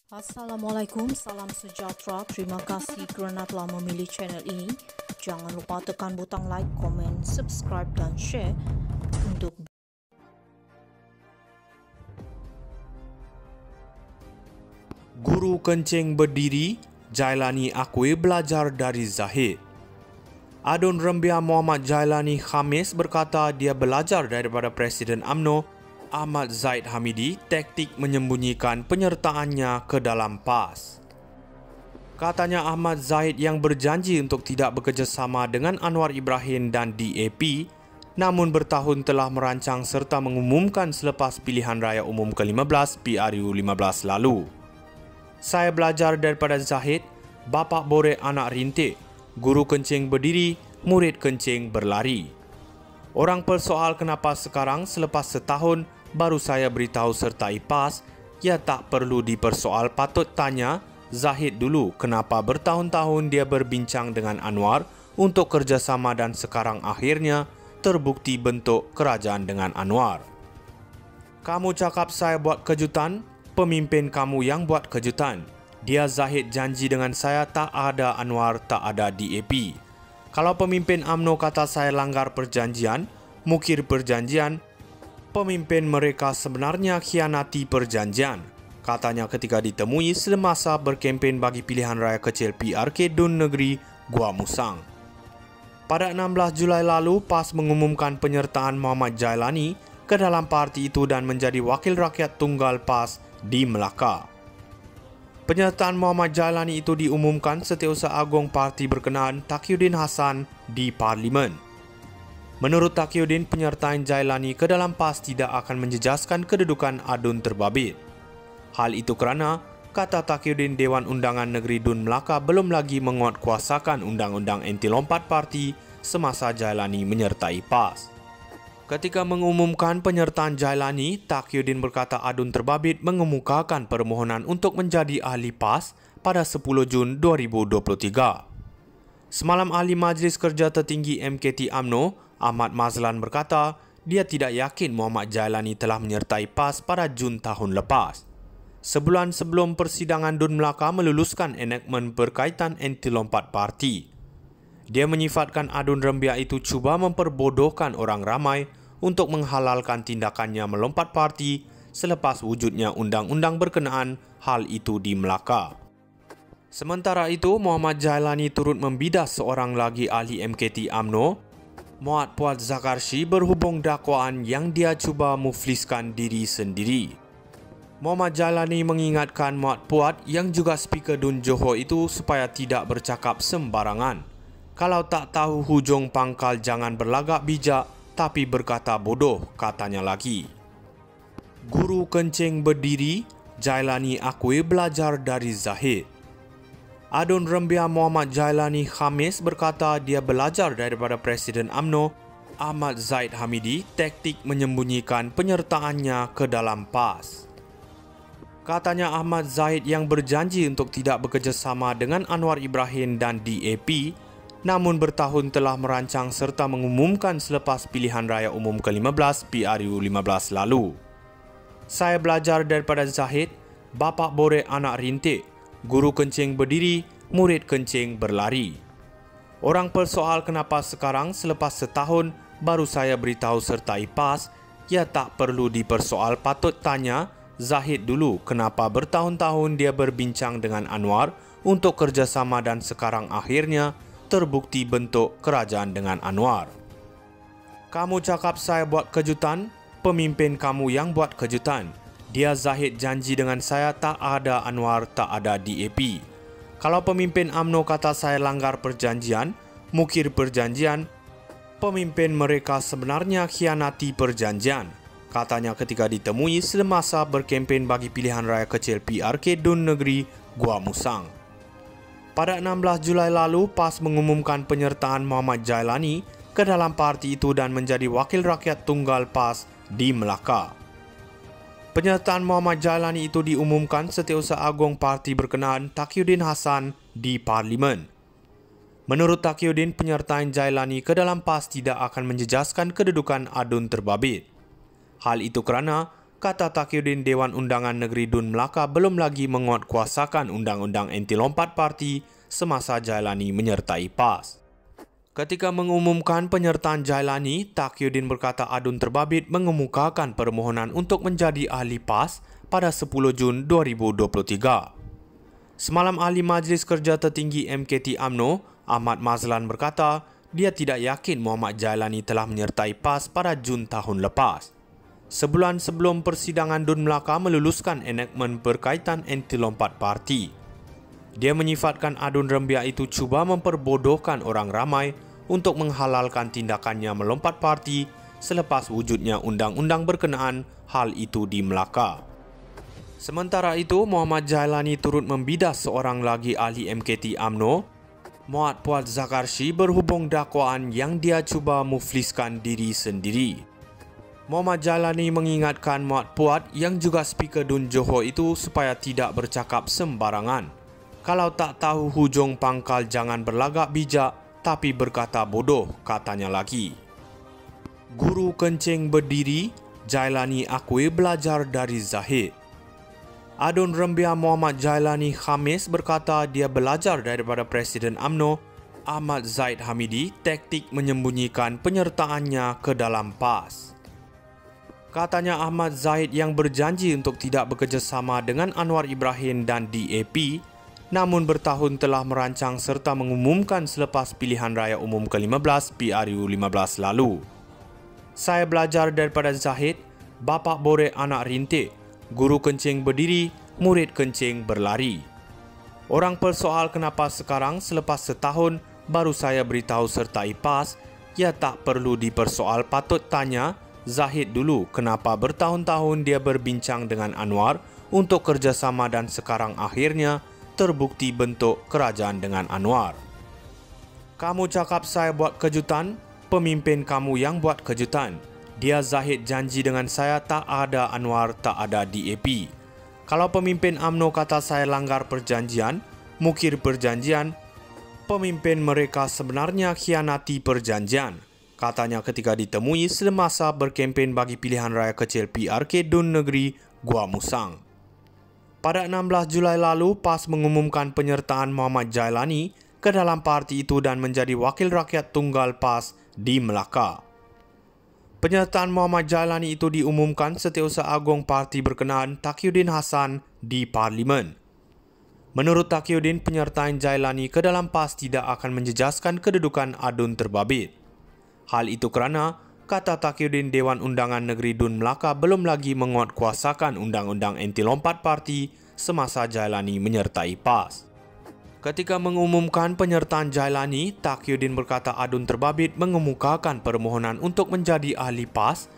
Assalamualaikum, salam sejahtera. Terima kasih kerana telah memilih channel ini. Jangan lupa tekan butang like, komen, subscribe dan share untuk Guru kencing berdiri, Jailani akui belajar dari Zahid. Adun Rembia Muhammad Jailani Khamis berkata dia belajar daripada Presiden UMNO Ahmad Zahid Hamidi taktik menyembunyikan penyertaannya ke dalam PAS. Katanya Ahmad Zahid yang berjanji untuk tidak bekerjasama dengan Anwar Ibrahim dan DAP, namun bertahun telah merancang serta mengumumkan selepas pilihan raya umum ke-15 PRU15 lalu. Saya belajar daripada Zahid, bapa borek anak rintik, guru kencing berdiri, murid kencing berlari. Orang persoal kenapa sekarang selepas setahun baru saya beritahu sertai PAS, ya tak perlu dipersoal. Patut tanya Zahid dulu kenapa bertahun-tahun dia berbincang dengan Anwar untuk kerjasama dan sekarang akhirnya terbukti bentuk kerajaan dengan Anwar. Kamu cakap saya buat kejutan, pemimpin kamu yang buat kejutan. Dia Zahid janji dengan saya tak ada Anwar, tak ada DAP. Kalau pemimpin UMNO kata saya langgar perjanjian, mukir perjanjian, pemimpin mereka sebenarnya khianati perjanjian, katanya ketika ditemui semasa berkempen bagi pilihan raya kecil PRK Dun Negeri, Gua Musang. Pada 16 Julai lalu, PAS mengumumkan penyertaan Muhammad Jailani ke dalam parti itu dan menjadi wakil rakyat tunggal PAS di Melaka. Penyertaan Muhammad Jailani itu diumumkan Setiausaha Agong Parti berkenaan Taqiyuddin Hasan di Parlimen. Menurut Taqiyuddin, penyertaan Jailani ke dalam PAS tidak akan menjejaskan kedudukan Adun terbabit. Hal itu kerana, kata Taqiyuddin, Dewan Undangan Negeri Dun Melaka belum lagi menguatkuasakan undang-undang anti lompat parti semasa Jailani menyertai PAS. Ketika mengumumkan penyertaan Jailani, Taqiyuddin berkata Adun terbabit mengemukakan permohonan untuk menjadi ahli PAS pada 10 Jun 2023. Semalam Ahli Majlis Kerja Tertinggi MKT UMNO, Ahmad Mazlan berkata dia tidak yakin Muhammad Jailani telah menyertai PAS pada Jun tahun lepas. Sebulan sebelum persidangan Dun Melaka meluluskan enakmen berkaitan anti lompat parti. Dia menyifatkan Adun Rembia itu cuba memperbodohkan orang ramai untuk menghalalkan tindakannya melompat parti selepas wujudnya undang-undang berkenaan hal itu di Melaka. Sementara itu, Muhammad Jailani turut membidas seorang lagi ahli MKT UMNO, Muhammad Puat Zakarshi, berhubung dakwaan yang dia cuba mufliskan diri sendiri. Muhammad Jailani mengingatkan Muhammad Puat yang juga Speaker Dun Johor itu supaya tidak bercakap sembarangan. Kalau tak tahu hujung pangkal jangan berlagak bijak tapi berkata bodoh, katanya lagi. Guru kencing berdiri, Jailani akui belajar dari Zahid. Adun Rembia Muhammad Jailani Khamis berkata dia belajar daripada Presiden UMNO Ahmad Zahid Hamidi taktik menyembunyikan penyertaannya ke dalam PAS. Katanya Ahmad Zahid yang berjanji untuk tidak bekerjasama dengan Anwar Ibrahim dan DAP, namun bertahun telah merancang serta mengumumkan selepas pilihan raya umum ke-15 PRU15 lalu. Saya belajar daripada Zahid, bapa borek anak rintik, guru kencing berdiri, murid kencing berlari. Orang persoal kenapa sekarang selepas setahun baru saya beritahu sertai PAS, ya tak perlu dipersoal. Patut tanya Zahid dulu kenapa bertahun-tahun dia berbincang dengan Anwar untuk kerjasama dan sekarang akhirnya terbukti bentuk kerajaan dengan Anwar. Kamu cakap saya buat kejutan, pemimpin kamu yang buat kejutan. Dia Zahid janji dengan saya tak ada Anwar, tak ada DAP. Kalau pemimpin UMNO kata saya langgar perjanjian, mukir perjanjian, pemimpin mereka sebenarnya khianati perjanjian, katanya ketika ditemui semasa berkempen bagi pilihan raya kecil PRK Dun Negeri, Gua Musang. Pada 16 Julai lalu, PAS mengumumkan penyertaan Muhammad Jailani ke dalam parti itu dan menjadi wakil rakyat tunggal PAS di Melaka. Penyertaan Muhammad Jailani itu diumumkan Setiausaha Agong Parti berkenaan Taqiyuddin Hasan di Parlimen. Menurut Taqiyuddin, penyertaan Jailani ke dalam PAS tidak akan menjejaskan kedudukan Adun terbabit. Hal itu kerana, kata Taqiyuddin Dewan Undangan Negeri Dun Melaka belum lagi menguatkuasakan Undang-Undang Anti Lompat Parti semasa Jailani menyertai PAS. Ketika mengumumkan penyertaan Jailani, Taqiyuddin berkata adun terbabit mengemukakan permohonan untuk menjadi ahli PAS pada 10 Jun 2023. Semalam Ahli Majlis Kerja Tertinggi MKT UMNO, Ahmad Mazlan berkata dia tidak yakin Muhammad Jailani telah menyertai PAS pada Jun tahun lepas. Sebulan sebelum persidangan Dun Melaka meluluskan enakmen berkaitan anti lompat parti. Dia menyifatkan adun rembia itu cuba memperbodohkan orang ramai untuk menghalalkan tindakannya melompat parti selepas wujudnya undang-undang berkenaan hal itu di Melaka. Sementara itu, Muhammad Jailani turut membidas seorang lagi ahli MKT UMNO, Muhammad Puat Zakarshi, berhubung dakwaan yang dia cuba mufliskan diri sendiri. Muhammad Jailani mengingatkan Muhammad Puat yang juga speaker Dun Johor itu supaya tidak bercakap sembarangan. Kalau tak tahu hujung pangkal jangan berlagak bijak tapi berkata bodoh, katanya lagi. Guru kencing berdiri, Jailani akui belajar dari Zahid. Adun rembia Muhammad Jailani Khamis berkata dia belajar daripada Presiden UMNO Ahmad Zahid Hamidi taktik menyembunyikan penyertaannya ke dalam PAS. Katanya Ahmad Zahid yang berjanji untuk tidak bekerjasama dengan Anwar Ibrahim dan DAP, namun bertahun telah merancang serta mengumumkan selepas pilihan raya umum ke-15 PRU 15 lalu. Saya belajar daripada Zahid, bapa borek anak rintik, guru kencing berdiri, murid kencing berlari. Orang persoal kenapa sekarang selepas setahun baru saya beritahu sertai PAS, ya tak perlu dipersoal, patut tanya Zahid dulu kenapa bertahun-tahun dia berbincang dengan Anwar untuk kerjasama dan sekarang akhirnya terbukti bentuk kerajaan dengan Anwar. Kamu cakap saya buat kejutan, pemimpin kamu yang buat kejutan. Dia Zahid janji dengan saya tak ada Anwar, tak ada DAP. Kalau pemimpin UMNO kata saya langgar perjanjian, mukir perjanjian, pemimpin mereka sebenarnya khianati perjanjian. Katanya ketika ditemui semasa berkempen bagi pilihan raya kecil PRK Dun Negeri Gua Musang. Pada 16 Julai lalu, PAS mengumumkan penyertaan Muhammad Jailani ke dalam parti itu dan menjadi wakil rakyat tunggal PAS di Melaka. Penyertaan Muhammad Jailani itu diumumkan Setiausaha Agong Parti berkenaan Taqiyuddin Hasan di Parlimen. Menurut Taqiyuddin, penyertaan Jailani ke dalam PAS tidak akan menjejaskan kedudukan adun terbabit. Hal itu kerana, kata Taqiyuddin Dewan Undangan Negeri Dun Melaka belum lagi menguatkuasakan Undang-Undang Anti Lompat Parti semasa Jailani menyertai PAS. Ketika mengumumkan penyertaan Jailani, Taqiyuddin berkata adun terbabit mengemukakan permohonan untuk menjadi ahli PAS